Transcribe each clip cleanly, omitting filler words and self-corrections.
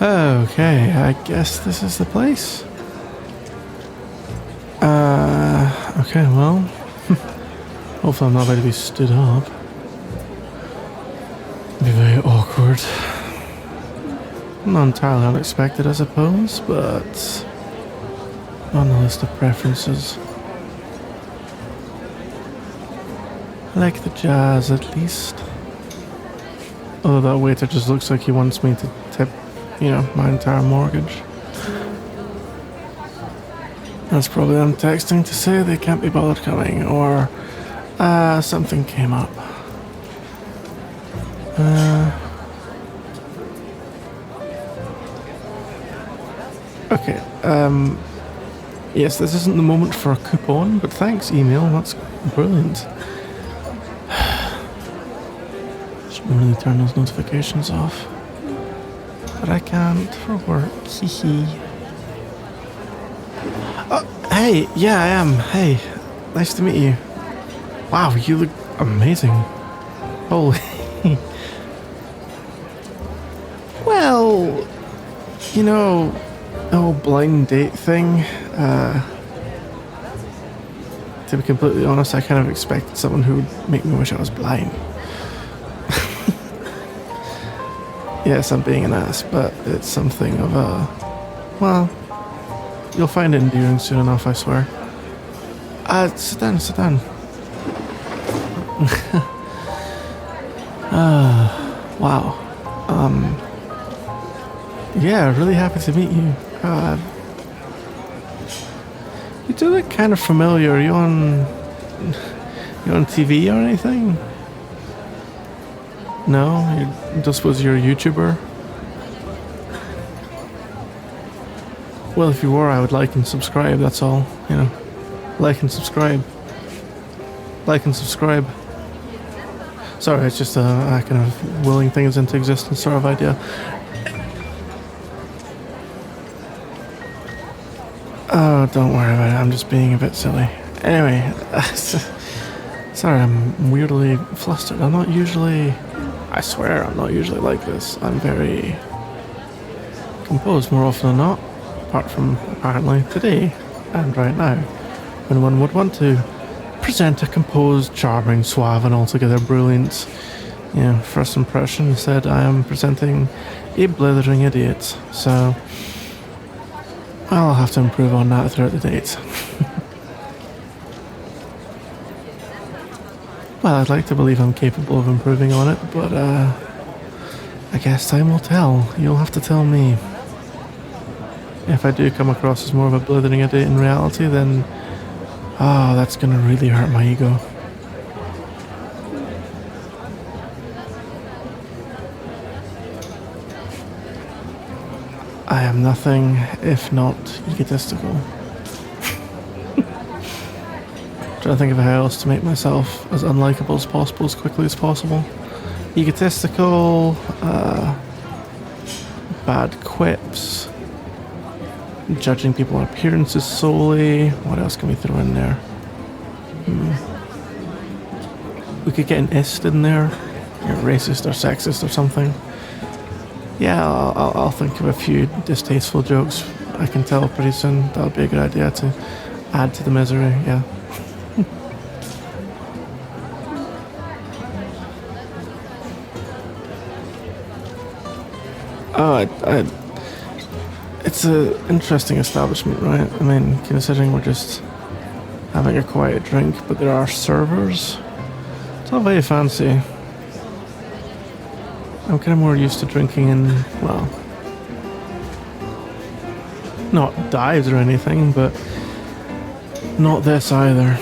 Okay, I guess this is the place. Okay, well, hopefully I'm not going to be stood up. It'd be very awkward. Not entirely unexpected, I suppose, but on the list of preferences. I like the jazz, at least. Although that waiter just looks like he wants me to tip, my entire mortgage. That's probably them texting to say they can't be bothered coming, or something came up. Okay, yes, this isn't the moment for a coupon, but thanks, email, that's brilliant. Should really turn those notifications off. But I can't for work, hee. Oh, hey, yeah, I am. Hey, nice to meet you. Wow, you look amazing. Holy. Well, the whole blind date thing, to be completely honest, I kind of expected someone who would make me wish I was blind. Yes, I'm being an ass, but it's something of well, you'll find it endearing soon enough, I swear. Sit down. Wow. Yeah, really happy to meet you. You do look kind of familiar. You on TV or anything? No? I don't suppose you're a YouTuber? Well, if you were, I would like and subscribe, that's all. Like and subscribe. Like and subscribe. Sorry, it's just a kind of willing things into existence sort of idea. Oh, don't worry about it, I'm just being a bit silly. Anyway, sorry, I'm weirdly flustered. I swear I'm not usually like this. I'm very composed more often than not, apart from apparently today and right now, when one would want to present a composed, charming, suave and altogether brilliant, first impression. Instead, I am presenting a blithering idiot, so I'll have to improve on that throughout the date. Well, I'd like to believe I'm capable of improving on it, but I guess time will tell. You'll have to tell me. If I do come across as more of a blithering idiot in reality, then that's gonna really hurt my ego. I am nothing if not egotistical. Trying to think of how else to make myself as unlikable as possible as quickly as possible. Egotistical, bad quips, judging people on appearances solely. What else can we throw in there? We could get an ist in there. You're racist or sexist or something. Yeah, I'll think of a few distasteful jokes I can tell pretty soon. That'll be a good idea to add to the misery, yeah. It's an interesting establishment, right? I mean, considering we're just having a quiet drink, but there are servers. It's not very fancy. I'm kind of more used to drinking in, well, not dives or anything, but not this either.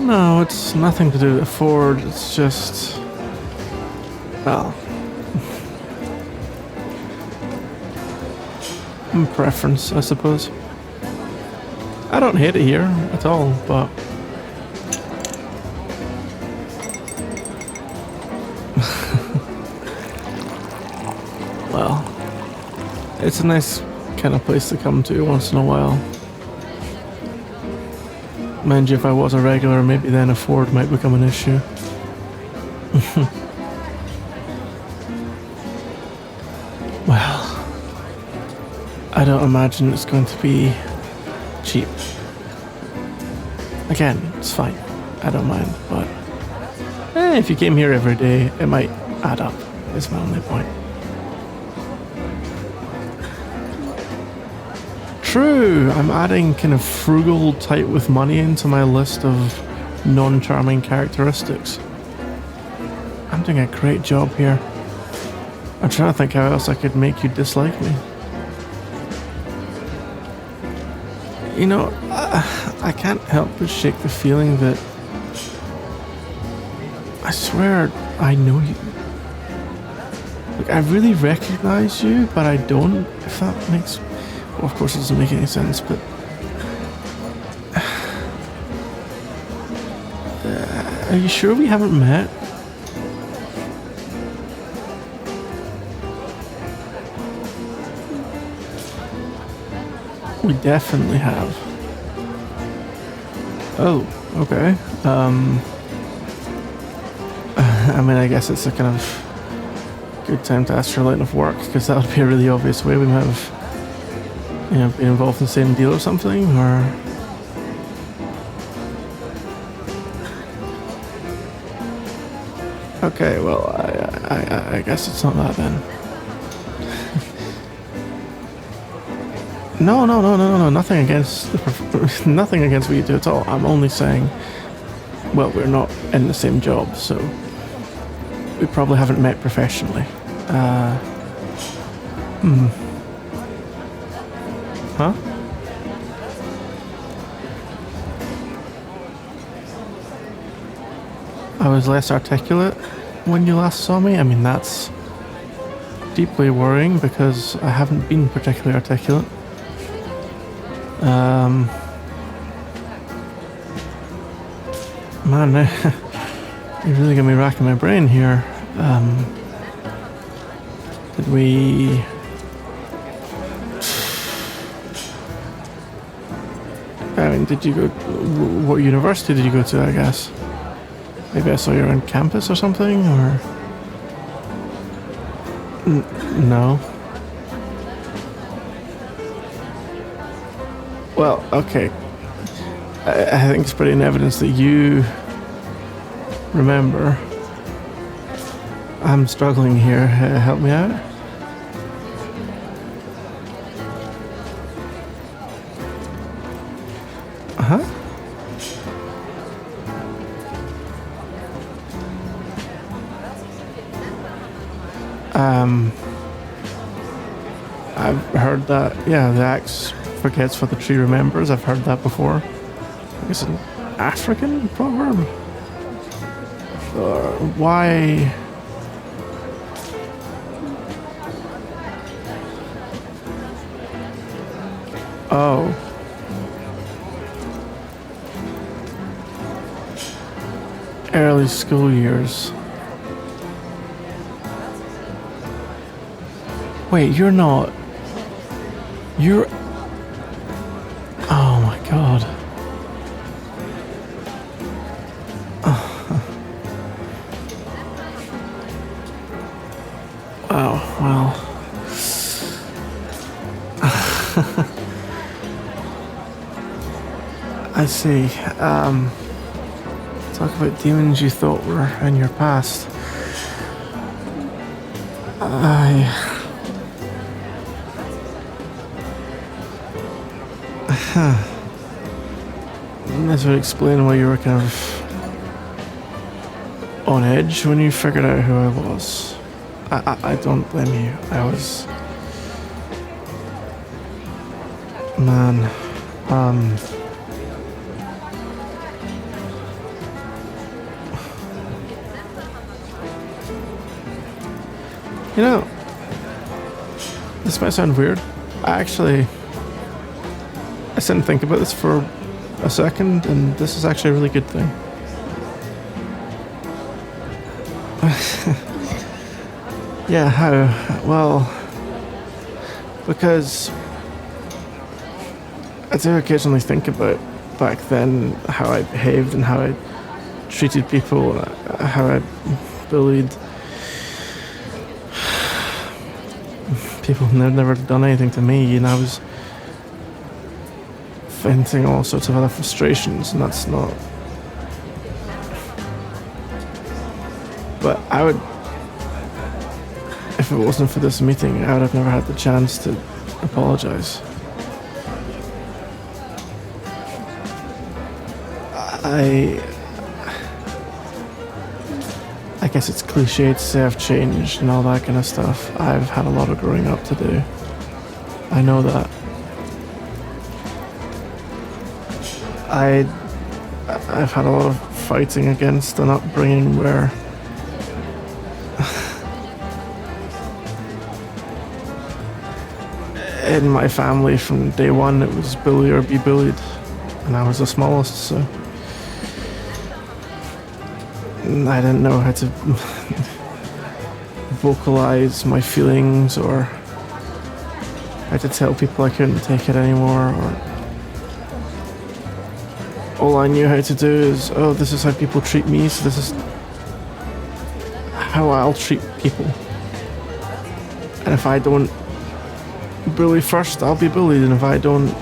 No, it's nothing to do with Ford, it's just, well, preference, I suppose. I don't hate it here at all, but well, it's a nice kind of place to come to once in a while. Mind you, if I was a regular, maybe then a Ford might become an issue. Well, I don't imagine it's going to be cheap. Again, it's fine. I don't mind, but if you came here every day, it might add up, is my only point. True, I'm adding kind of frugal type with money into my list of non-charming characteristics. I'm doing a great job here. I'm trying to think how else I could make you dislike me. You know, I can't help but shake the feeling that I swear I know you. Like, I really recognize you, but I don't, if that makes... Well, of course it doesn't make any sense, but... Are you sure we haven't met? We definitely have. Oh, okay. I mean, I guess it's a kind of good time to ask for a line of work, because that would be a really obvious way we might have, you know, been involved in the same deal or something, or... Okay, well, I guess it's not that then. No, nothing against nothing against what you do at all. I'm only saying, well, we're not in the same job, so we probably haven't met professionally. Huh? I was less articulate when you last saw me. I mean, that's deeply worrying because I haven't been particularly articulate. Man, you really got me racking my brain here. Did we... I mean, did you go... What university did you go to, I guess? Maybe I saw you on campus or something, or... No. Well, okay. I think it's pretty in evidence that you remember. I'm struggling here. Help me out? Huh? I've heard that, yeah, the axe forgets what the tree remembers. I've heard that before. I think it's an African proverb. Why? Oh. Early school years. Wait, you're not... You're... Oh my god. Oh, well... I see. Talk about demons you thought were in your past. This would explain why you were kind of on edge when you figured out who I was. I don't blame you. I was... Man, you know, this might sound weird. I didn't think about this for a second, and this is actually a really good thing. Yeah, how? Well, because I do occasionally think about back then how I behaved and how I treated people, how I bullied. People had never done anything to me, and I was venting all sorts of other frustrations, and that's not. But I would, if it wasn't for this meeting, I would have never had the chance to apologize. I guess it's cliche to say I've changed and all that kind of stuff. I've had a lot of growing up to do. I know that. I've had a lot of fighting against an upbringing where in my family from day one it was bully or be bullied, and I was the smallest, so I didn't know how to vocalize my feelings or how to tell people I couldn't take it anymore, or all I knew how to do is, oh, this is how people treat me, so this is how I'll treat people. And if I don't bully first, I'll be bullied, and if I don't,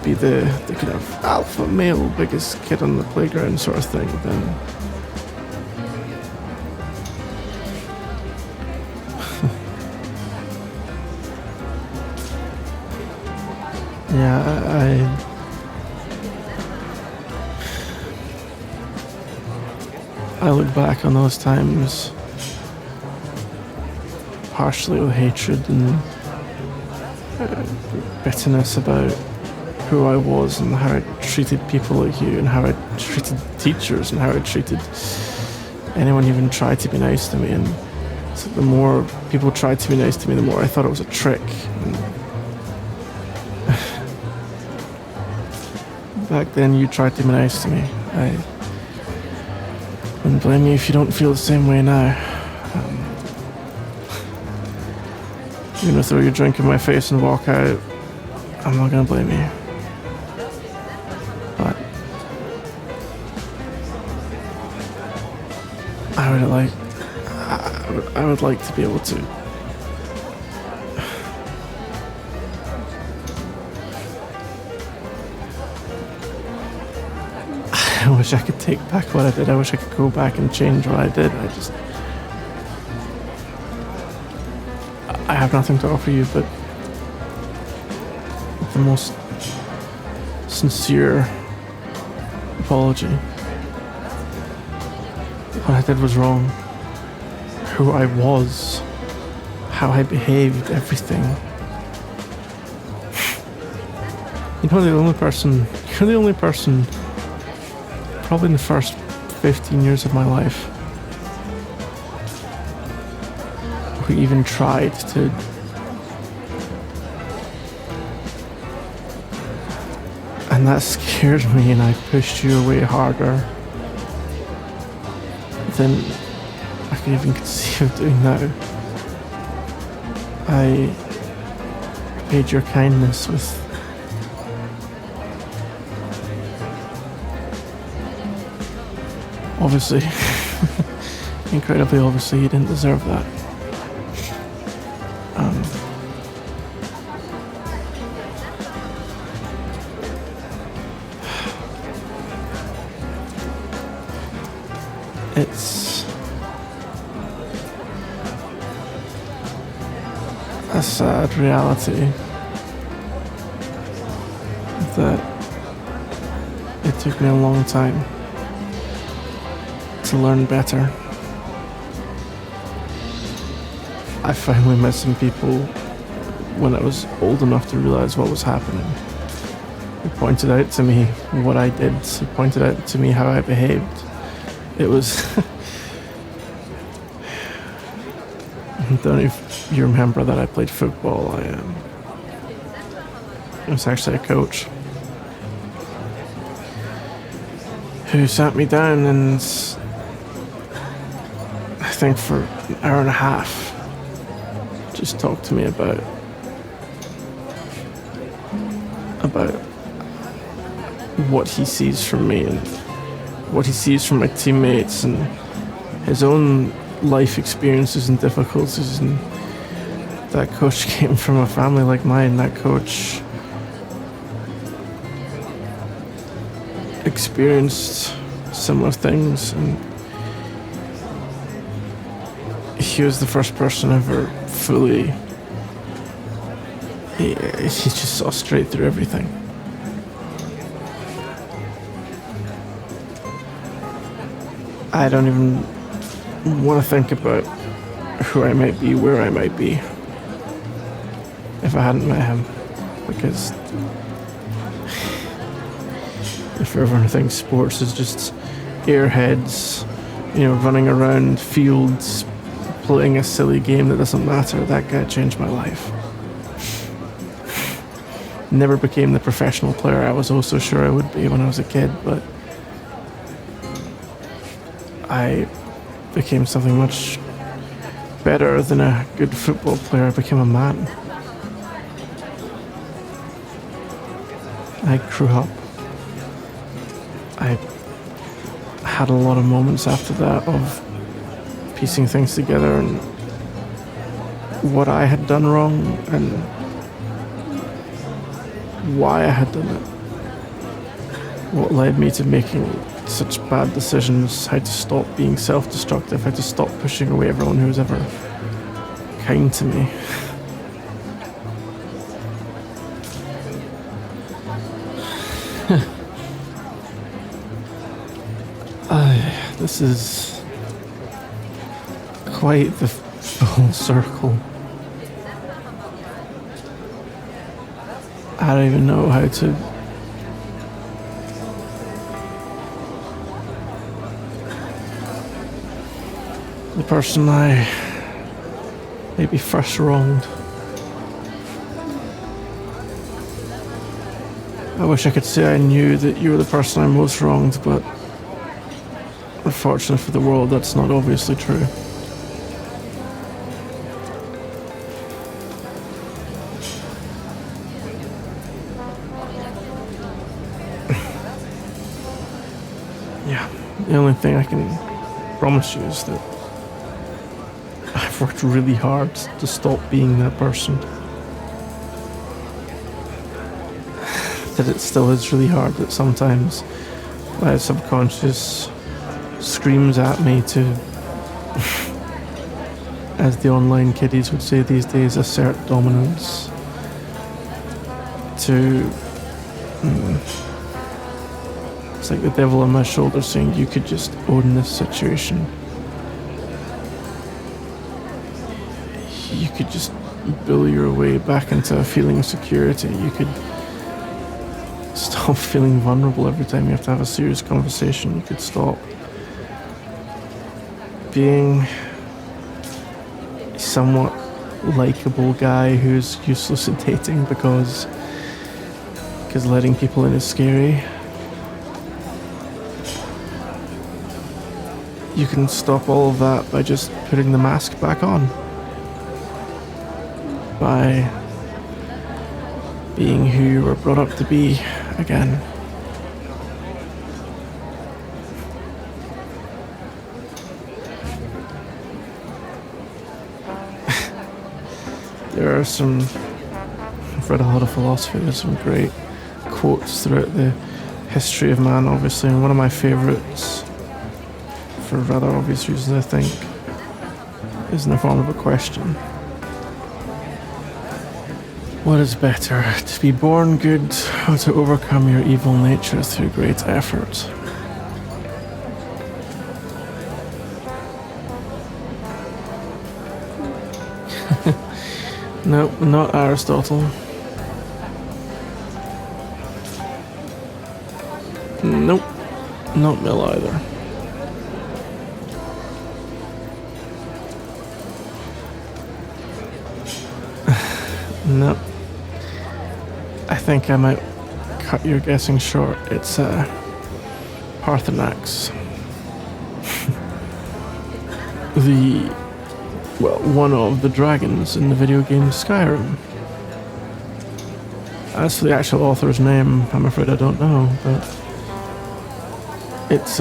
be the kind of alpha male, biggest kid on the playground sort of thing, then yeah, I look back on those times partially with hatred and bitterness about who I was and how I treated people like you and how I treated teachers and how I treated anyone who even tried to be nice to me. And so the more people tried to be nice to me, the more I thought it was a trick. And back then you tried to be nice to me. I wouldn't blame you if you don't feel the same way now. You're gonna throw your drink in my face and walk out, I'm not gonna blame you. But I would like to be able to I wish I could take back what I did. I wish I could go back and change what I did. I have nothing to offer you but the most sincere apology. What I did was wrong. Who I was, how I behaved, everything. You're the only person, probably in the first 15 years of my life, who even tried to and that scared me, and I pushed you away harder than I could even conceive of doing now. I paid your kindness with obviously incredibly obviously you didn't deserve that. It's a sad reality that it took me a long time to learn better. I finally met some people when I was old enough to realize what was happening. They pointed out to me what I did. They pointed out to me how I behaved. It was I don't know if you remember that I played football. I was actually a coach who sat me down and I think for an hour and a half just talked to me about what he sees from me and what he sees from my teammates and his own life experiences and difficulties, and that coach came from a family like mine. That coach experienced similar things, and he was the first person ever fully. He just saw straight through everything. I don't even want to think about who I might be, where I might be, if I hadn't met him, because if everyone thinks sports is just airheads, running around fields, playing a silly game that doesn't matter, that guy changed my life. Never became the professional player I was also sure I would be when I was a kid, but I became something much better than a good football player. I became a man. I grew up. I had a lot of moments after that of piecing things together and what I had done wrong and why I had done it. What led me to making such bad decisions, how to stop being self-destructive, how to stop pushing away everyone who was ever kind to me. This is quite the full circle. I don't even know how to the person I maybe first wronged. I wish I could say I knew that you were the person I most wronged, but unfortunately for the world, that's not obviously true. Yeah, the only thing I can promise you is that I've worked really hard to stop being that person. That it still is really hard, that sometimes my subconscious screams at me to, as the online kiddies would say these days, assert dominance. It's like the devil on my shoulder saying, you could just own this situation. You could just build your way back into a feeling of security. You could stop feeling vulnerable every time you have to have a serious conversation. You could stop being a somewhat likable guy who's useless at dating because letting people in is scary. You can stop all of that by just putting the mask back on. By being who you were brought up to be again. There are I've read a lot of philosophy, there's some great quotes throughout the history of man, obviously, and one of my favourites, for rather obvious reasons I think, is in the form of a question. What is better, to be born good or to overcome your evil nature through great effort? No, not Aristotle. Nope, not Mill either. Nope. I think I might cut your guessing short. It's Parthenax. One of the dragons in the video game Skyrim. As for the actual author's name, I'm afraid I don't know, but it's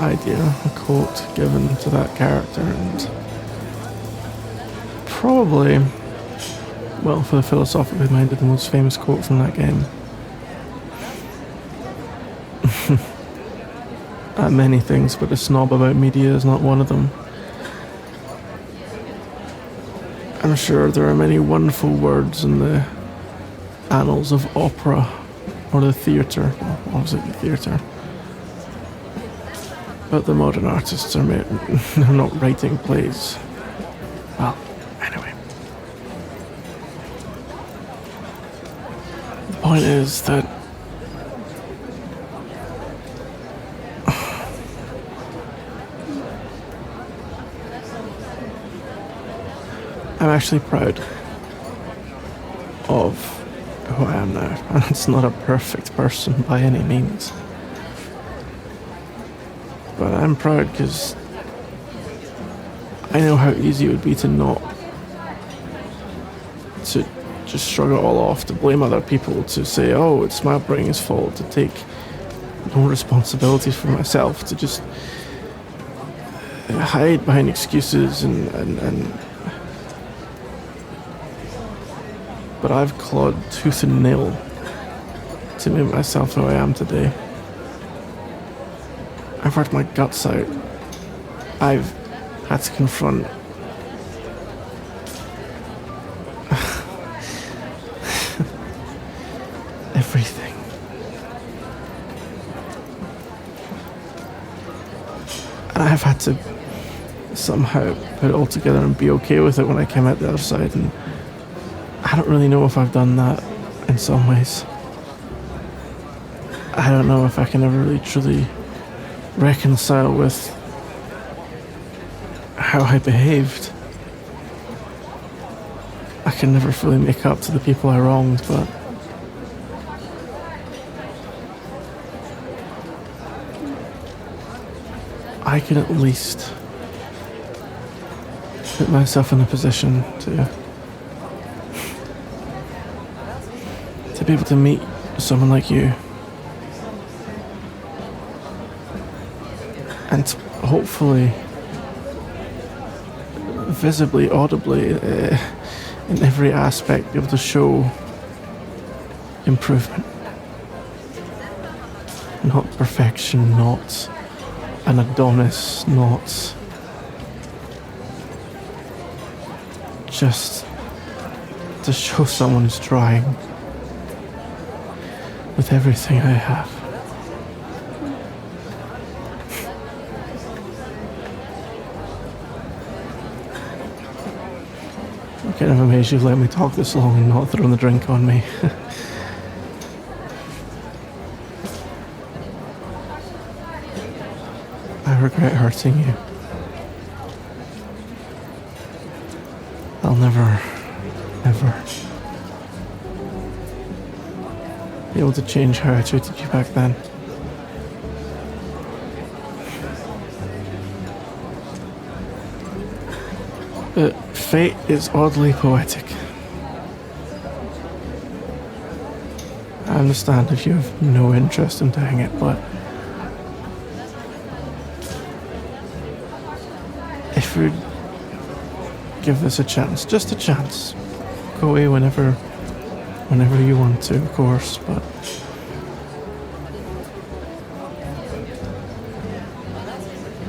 idea, a quote given to that character, and probably, well, for the philosophically minded, the most famous quote from that game. Many things, but a snob about media is not one of them. I'm sure there are many wonderful words in the annals of opera or the theatre, well, obviously the theatre. But the modern artists are they're not writing plays. Well, anyway. The point is that I'm actually proud of who I am now. And it's not a perfect person by any means. But I'm proud because I know how easy it would be to just shrug it all off, to blame other people, to say, oh, it's my upbringing's fault, to take no responsibility for myself, to just hide behind excuses and but I've clawed tooth and nail to make myself who I am today. I've worked my guts out. I've had to confront everything. And I've had to somehow put it all together and be okay with it when I came out the other side, and I don't really know if I've done that in some ways. I don't know if I can ever really truly reconcile with how I behaved. I can never fully make up to the people I wronged, but I can at least put myself in a position to be able to meet someone like you and hopefully visibly, audibly, in every aspect be able to show improvement, not perfection, not an Adonis, not just to show someone who's trying with everything I have. I'm kind of amazed you've let me talk this long and not thrown the drink on me. I regret hurting you. I'll never, ever be able to change how I treated you back then. But fate is oddly poetic. I understand if you have no interest in doing it, but if you give this a chance, just a chance, go away whenever you want to, of course, but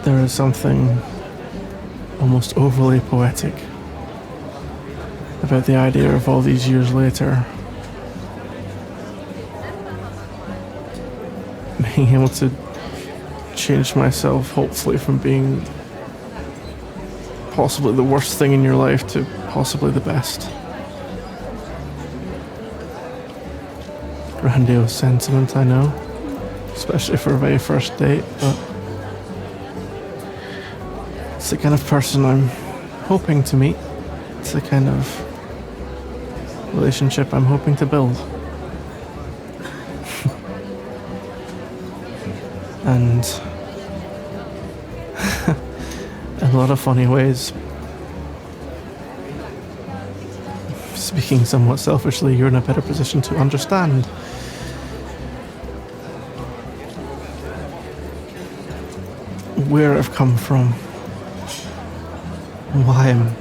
there is something almost overly poetic about the idea of all these years later being able to change myself, hopefully from being possibly the worst thing in your life to possibly the best. Grandiose sentiment, I know, especially for a very first date, but it's the kind of person I'm hoping to meet. It's the kind of relationship I'm hoping to build. And in a lot of funny ways, speaking somewhat selfishly, you're in a better position to understand. where I've come from, why I'm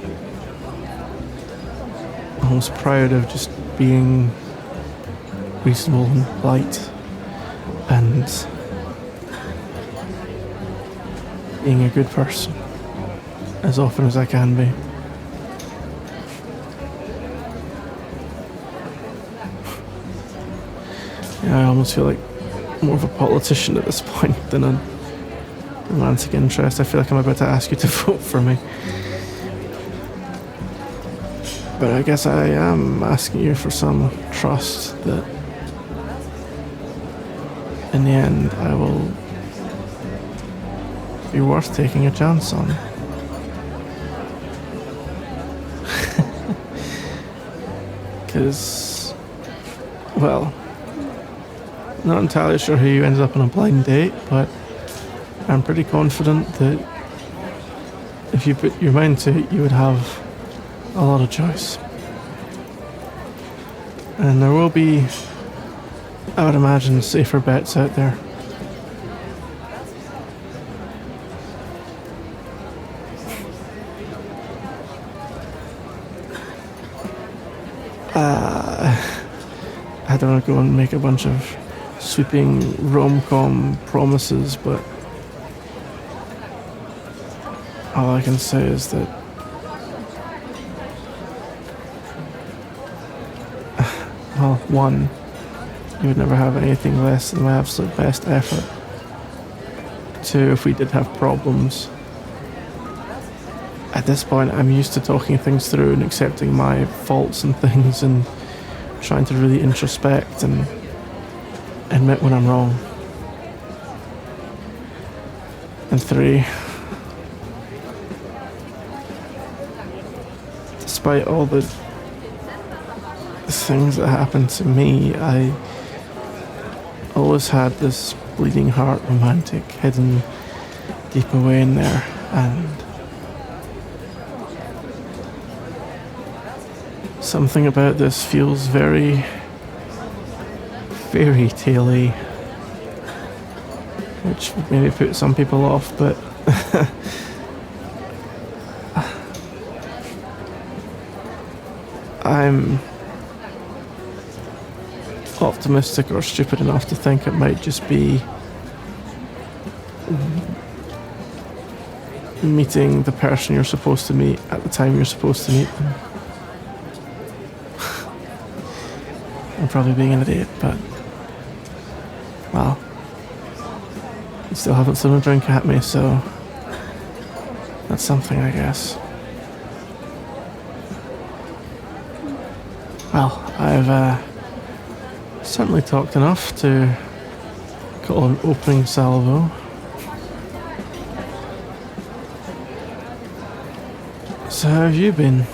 almost proud of just being reasonable and polite and being a good person as often as I can be. Yeah, I almost feel like more of a politician at this point than a romantic interest. I feel like I'm about to ask you to vote for me. But I guess I am asking you for some trust that in the end I will be worth taking a chance on. Because, well, not entirely sure who you ended up on a blind date, but I'm pretty confident that if you put your mind to it, you would have a lot of choice. And there will be, I would imagine, safer bets out there. I don't want to go and make a bunch of sweeping rom-com promises, but all I can say is that well, one, you would never have anything less than my absolute best effort. Two, if we did have problems, at this point I'm used to talking things through and accepting my faults and things and trying to really introspect and admit when I'm wrong. And three, despite all the things that happened to me, I always had this bleeding heart romantic hidden deep away in there, and something about this feels very fairy tale-y, which would maybe put some people off, but I'm optimistic or stupid enough to think it might just be meeting the person you're supposed to meet at the time you're supposed to meet them. I'm probably being an idiot, but well, you still haven't thrown a drink at me, so that's something, I guess. Well, I've certainly talked enough to call an opening salvo. So how have you been?